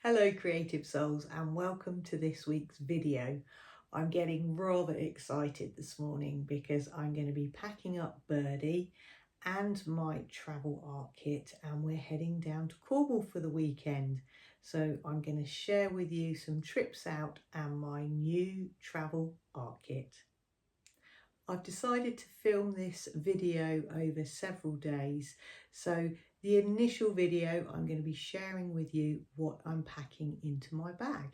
Hello creative souls and welcome to this week's video. I'm getting rather excited this morning because I'm going to be packing up Birdie and my travel art kit and we're heading down to Cornwall for the weekend. So I'm going to share with you some trips out and my new travel art kit. I've decided to film this video over several days, so the initial video I'm going to be sharing with you what I'm packing into my bag.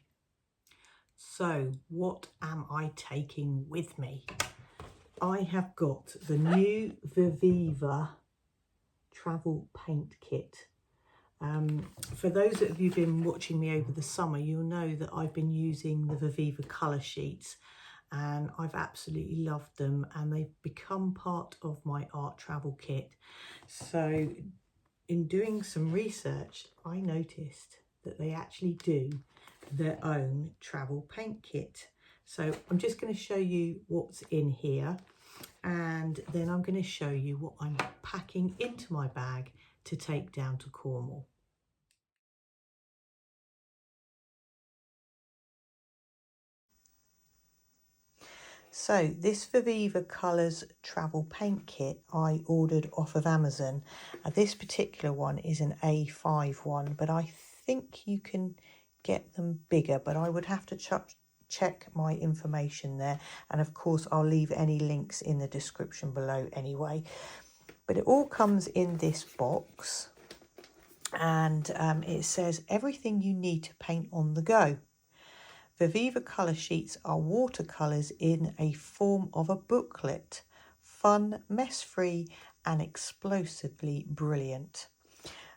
So what am I taking with me? I have got the new Viviva travel paint kit. For those of you who've been watching me over the summer, you'll know that I've been using the Viviva colour sheets and I've absolutely loved them and they've become part of my art travel kit. So in doing some research, I noticed that they actually do their own travel paint kit. So I'm just going to show you what's in here and then I'm going to show you what I'm packing into my bag to take down to Cornwall. So this Viviva Colours travel paint kit I ordered off of Amazon. This particular one is an A5 one, but I think you can get them bigger, but I would have to check my information there. And of course, I'll leave any links in the description below anyway. But it all comes in this box and it says everything you need to paint on the go. Viviva colour sheets are watercolours in a form of a booklet. Fun, mess-free and explosively brilliant.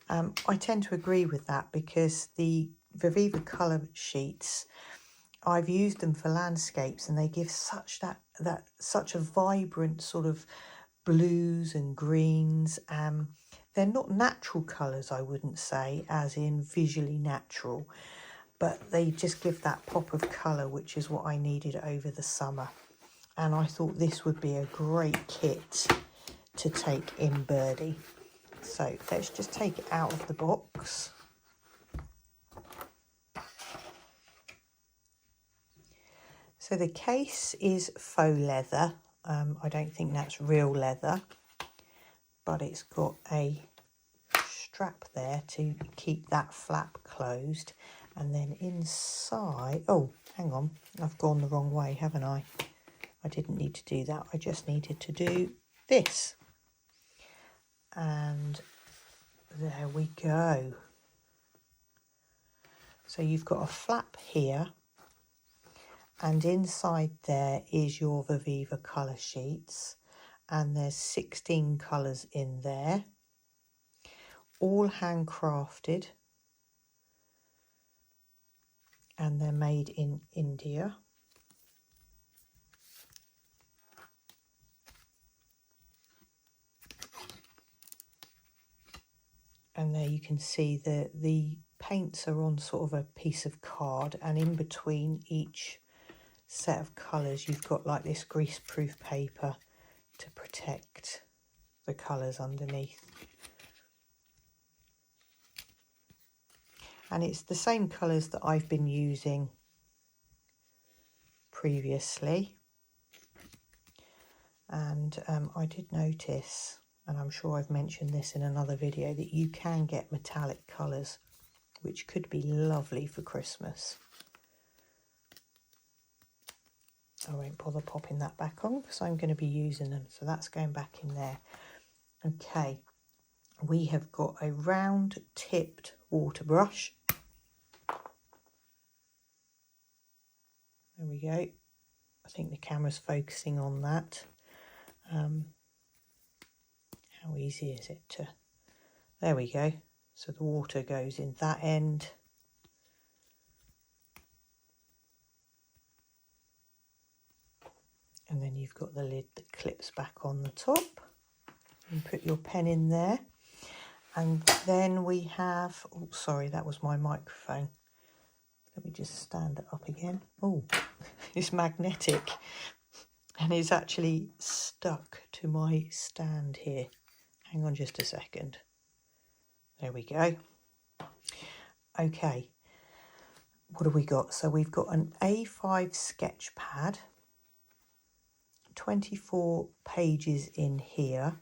I tend to agree with that because the Viviva colour sheets, I've used them for landscapes and they give such a vibrant sort of blues and greens. They're not natural colours, I wouldn't say, as in visually natural, but they just give that pop of colour, which is what I needed over the summer. And I thought this would be a great kit to take in Birdie. So let's just take it out of the box. So the case is faux leather. I don't think that's real leather, but it's got a strap there to keep that flap closed. And then inside, oh, hang on, I've gone the wrong way, haven't I? I didn't need to do that. I just needed to do this. And there we go. So you've got a flap here. And inside there is your Viviva colour sheets. And there's 16 colours in there. All handcrafted. And they're made in India. And there you can see the paints are on sort of a piece of card, and in between each set of colours you've got like this greaseproof paper to protect the colours underneath. And it's the same colours that I've been using previously. And I did notice, and I'm sure I've mentioned this in another video, that you can get metallic colours, which could be lovely for Christmas. I won't bother popping that back on because I'm going to be using them. So that's going back in there. Okay, we have got a round tipped water brush. There we go. I think the camera's focusing on that. How easy is it to... There we go. So the water goes in that end. And then you've got the lid that clips back on the top. You put your pen in there. And then we have... Oh, sorry, that was my microphone. Let me just stand it up again. Oh, it's magnetic. And it's actually stuck to my stand here. Hang on just a second. There we go. Okay. what have we got? So we've got an A5 sketch pad, 24 pages in here,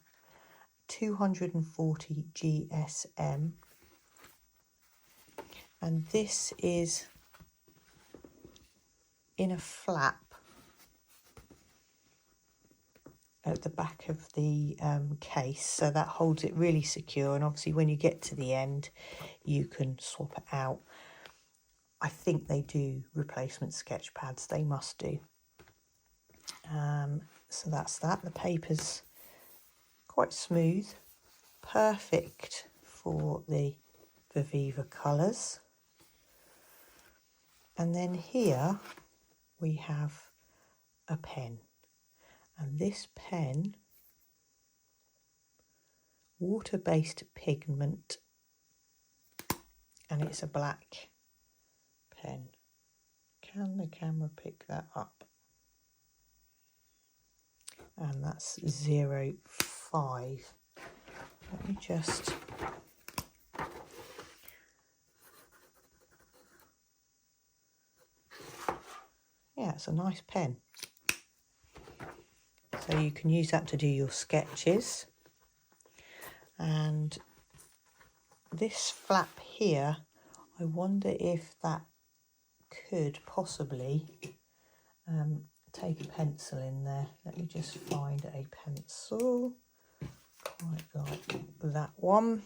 240 GSM, and this is in a flap at the back of the case, so that holds it really secure, and obviously when you get to the end you can swap it out. I think they do replacement sketch pads, they must do. So that's that. The paper's quite smooth, perfect for the Viviva colours. And then here we have a pen, and this pen, water-based pigment, and it's a black pen. Can the camera pick that up? And that's 05. Let me just... Yeah, it's a nice pen. So you can use that to do your sketches. And this flap here, I wonder if that could possibly take a pencil in there. Let me just find a pencil, quite like that one.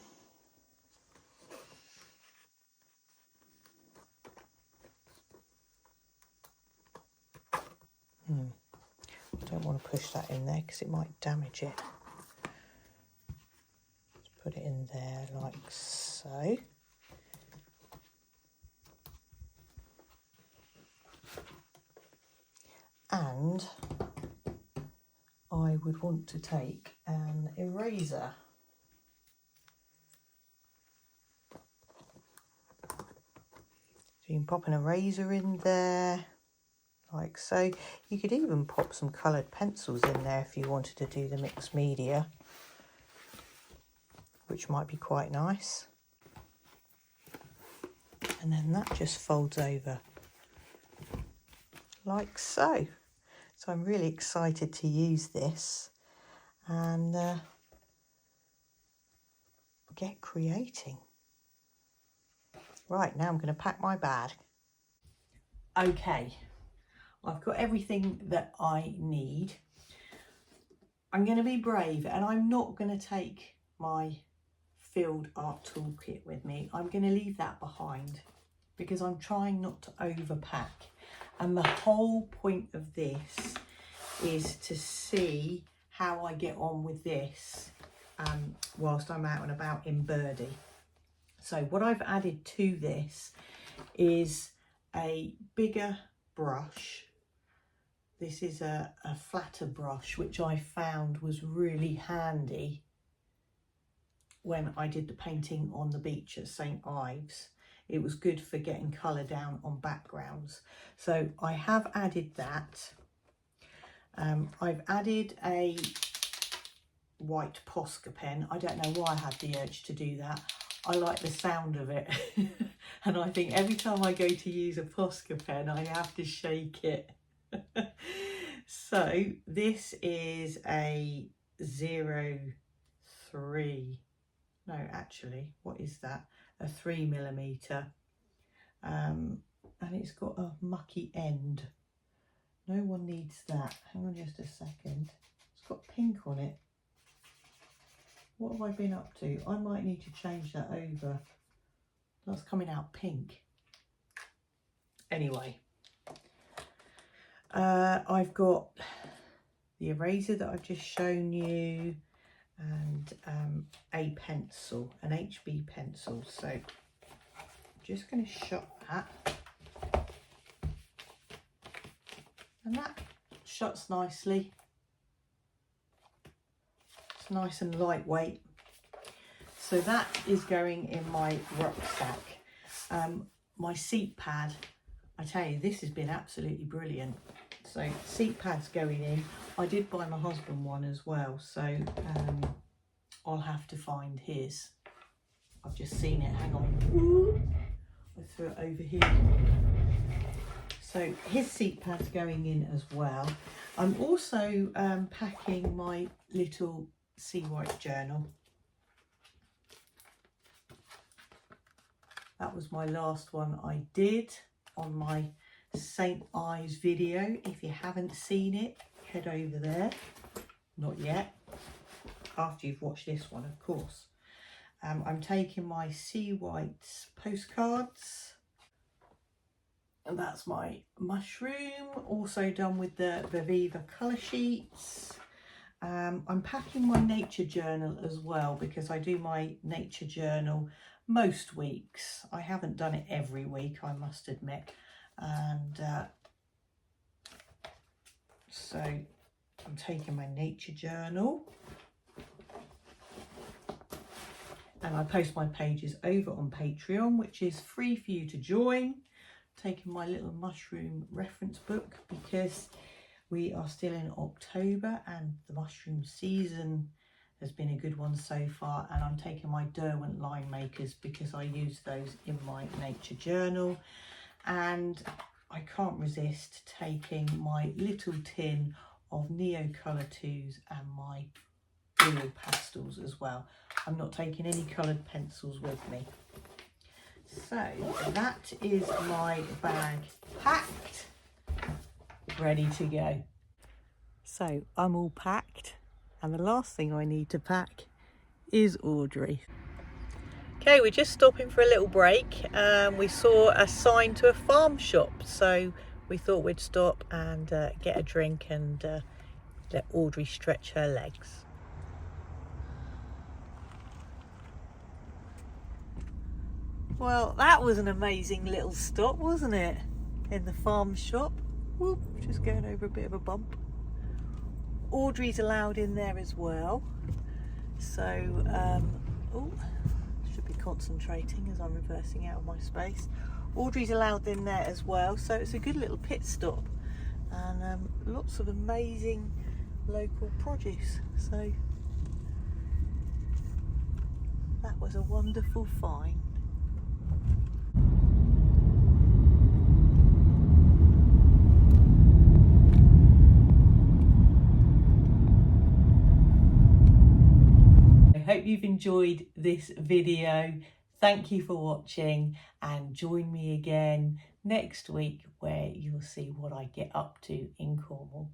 I don't want to push that in there because it might damage it. Let's put it in there like so. And I would want to take an eraser. So you can pop an eraser in there, like so. You could even pop some coloured pencils in there if you wanted to do the mixed media, which might be quite nice. And then that just folds over like so. So I'm really excited to use this and get creating. Right, now I'm going to pack my bag. Okay, I've got everything that I need. I'm going to be brave and I'm not going to take my field art toolkit with me. I'm going to leave that behind because I'm trying not to overpack. And the whole point of this is to see how I get on with this whilst I'm out and about in Birdie. So what I've added to this is a bigger brush. This is a flatter brush, which I found was really handy when I did the painting on the beach at St. Ives. It was good for getting colour down on backgrounds. So I have added that. I've added a white Posca pen. I don't know why I had the urge to do that. I like the sound of it. And I think every time I go to use a Posca pen, I have to shake it. So this is a 03. No, actually, what is that? A 3mm, and it's got a mucky end. No one needs that. Hang on just a second. It's got pink on it. What have I been up to? I might need to change that over. That's coming out pink. Anyway, I've got the eraser that I've just shown you, and a pencil, an HB pencil. So I'm just going to shut that, and that shuts nicely. It's nice and lightweight. So that is going in my rucksack. My seat pad, I tell you, this has been absolutely brilliant. So seat pad's going in. I did buy my husband one as well, so I'll have to find his. I've just seen it, hang on. I threw it over here. So his seat pad's going in as well. I'm also packing my little sea white journal. That was my last one I did on my St. Ives video. If you haven't seen it, head over there. Not yet. After you've watched this one, of course. I'm taking my sea white postcards. And that's my mushroom, also done with the Viviva colour sheets. I'm packing my nature journal as well because I do my nature journal most weeks. I haven't done it every week, I must admit. And so I'm taking my nature journal. And I post my pages over on Patreon, which is free for you to join. Taking my little mushroom reference book because we are still in October and the mushroom season has been a good one so far. And I'm taking my Derwent line makers because I use those in my nature journal. And I can't resist taking my little tin of Neo Colour 2s and my oil pastels as well. I'm not taking any coloured pencils with me. So that is my bag packed, ready to go. So I'm all packed and the last thing I need to pack is Audrey. Okay, we're just stopping for a little break. We saw a sign to a farm shop, so we thought we'd stop and get a drink and let Audrey stretch her legs. Well, that was an amazing little stop, wasn't it? In the farm shop. Whoop, just going over a bit of a bump. Audrey's allowed in there as well. So, oh, should be concentrating as I'm reversing out of my space. Audrey's allowed in there as well. So it's a good little pit stop. And lots of amazing local produce. So that was a wonderful find. I hope you've enjoyed this video. Thank you for watching and join me again next week where you'll see what I get up to in Cornwall.